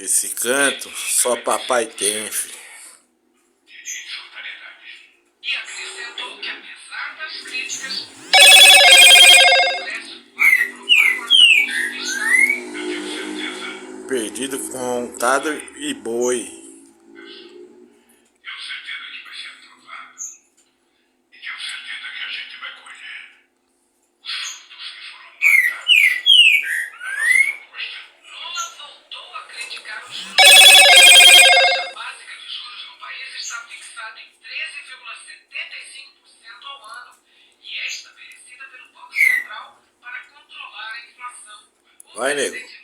Esse canto só papai tem, filho. E acrescentou que, apesar das críticas, Perdido com Tado e Boi. Vai, nego.